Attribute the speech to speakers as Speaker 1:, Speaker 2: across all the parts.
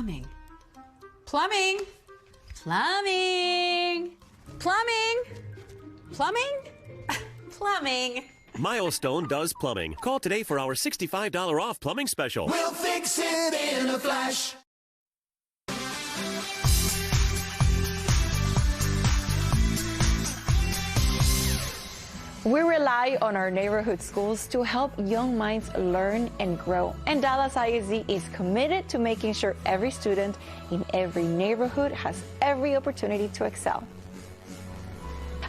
Speaker 1: plumbing. Plumbing. Plumbing. Plumbing. Plumbing. Plumbing.
Speaker 2: Milestone does plumbing. Call today for our $65 off plumbing special.
Speaker 3: We'll fix it in a flash.
Speaker 4: We rely on our neighborhood schools to help young minds learn and grow. And Dallas ISD is committed to making sure every student in every neighborhood has every opportunity to excel.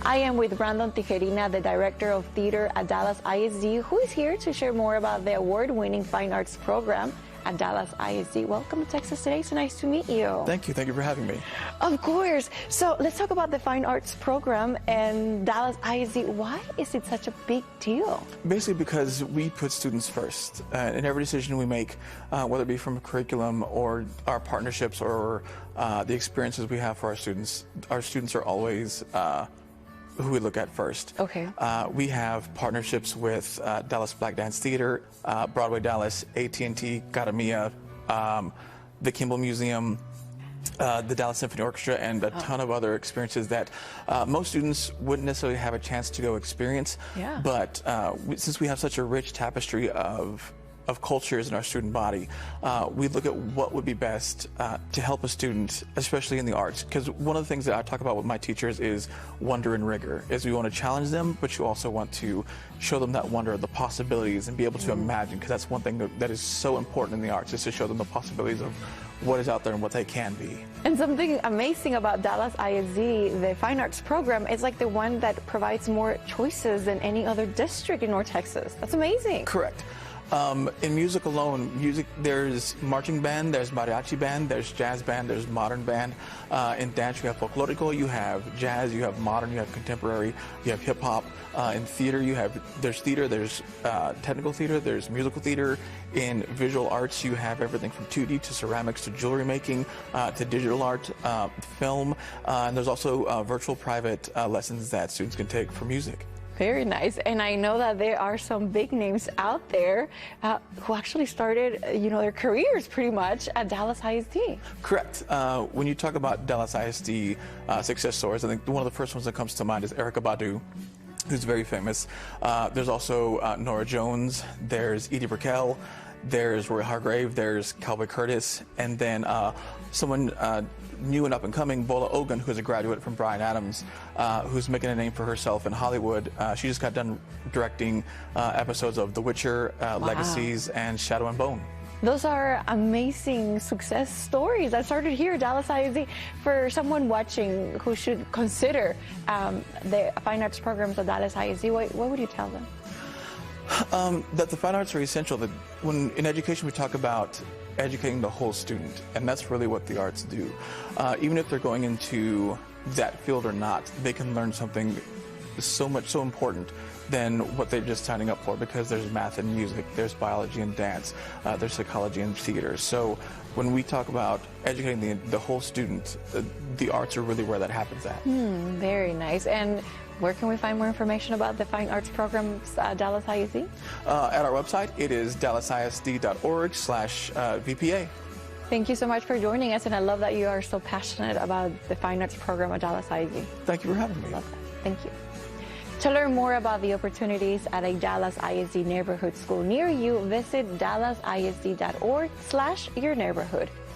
Speaker 4: I am with Brandon Tijerina, the Director of Theater at Dallas ISD, who is here to share more about the award-winning fine arts program at Dallas ISD. Welcome to Texas Today. So nice to meet you.
Speaker 5: Thank you. Thank you for having me.
Speaker 4: Of course. So let's talk about the fine arts program and Dallas ISD. Why is it such a big deal?
Speaker 5: Basically because we put students first. In every decision we make, whether it be from a curriculum or our partnerships or the experiences we have for our students are always who we look at first.
Speaker 4: Okay.
Speaker 5: We have partnerships with Dallas Black Dance Theater, Broadway Dallas, AT&T, Garamia, the Kimball Museum, the Dallas Symphony Orchestra, and a ton of other experiences that most students wouldn't necessarily have a chance to go experience.
Speaker 4: Yeah.
Speaker 5: But since we have such a rich tapestry of cultures in our student body, we look at what would be best to help a student, especially in the arts. Because one of the things that I talk about with my teachers is wonder and rigor, is we want to challenge them, but you also want to show them that wonder, the possibilities, and be able to imagine, because that's one thing that is so important in the arts, is to show them the possibilities of what is out there and what they can be.
Speaker 4: And something amazing about Dallas ISD, the fine arts program, is like the one that provides more choices than any other district in North Texas. That's amazing.
Speaker 5: Correct. In music alone, there's marching band, there's mariachi band, there's jazz band, there's modern band. In dance, you have folklorico, you have jazz, you have modern, you have contemporary, you have hip hop. In theater, there's theater, there's technical theater, there's musical theater. In visual arts, you have everything from 2D to ceramics to jewelry making to digital art, film, and there's also virtual private lessons that students can take for music.
Speaker 4: Very nice. And I know that there are some big names out there who actually started, their careers pretty much at Dallas ISD.
Speaker 5: Correct. When you talk about Dallas ISD success stories, I think one of the first ones that comes to mind is Erykah Badu, who's very famous. There's also Nora Jones, there's Edie Brickell, there's Roy Hargrave, there's Cowboy Curtis, and then someone new and up and coming, Bola Ogun, who's a graduate from Bryan Adams, who's making a name for herself in Hollywood. She just got done directing episodes of The Witcher, Legacies, and Shadow and Bone.
Speaker 4: Those are amazing success stories that started here at Dallas ISD. For someone watching who should consider the fine arts programs at Dallas ISD, what would you tell them?
Speaker 5: That the fine arts are essential. That when in education we talk about educating the whole student, and that's really what the arts do. Even if they're going into that field or not, they can learn something so important than what they're just signing up for, because there's math and music, there's biology and dance, there's psychology and theater. So when we talk about educating the whole student, the arts are really where that happens at.
Speaker 4: Very nice. And where can we find more information about the fine arts programs at Dallas ISD?
Speaker 5: At our website, it is dallasisd.org/VPA.
Speaker 4: Thank you so much for joining us, and I love that you are so passionate about the fine arts program at Dallas ISD.
Speaker 5: Thank you for having me.
Speaker 4: Love that. Thank you. To learn more about the opportunities at a Dallas ISD neighborhood school near you, visit dallasisd.org/yourneighborhood.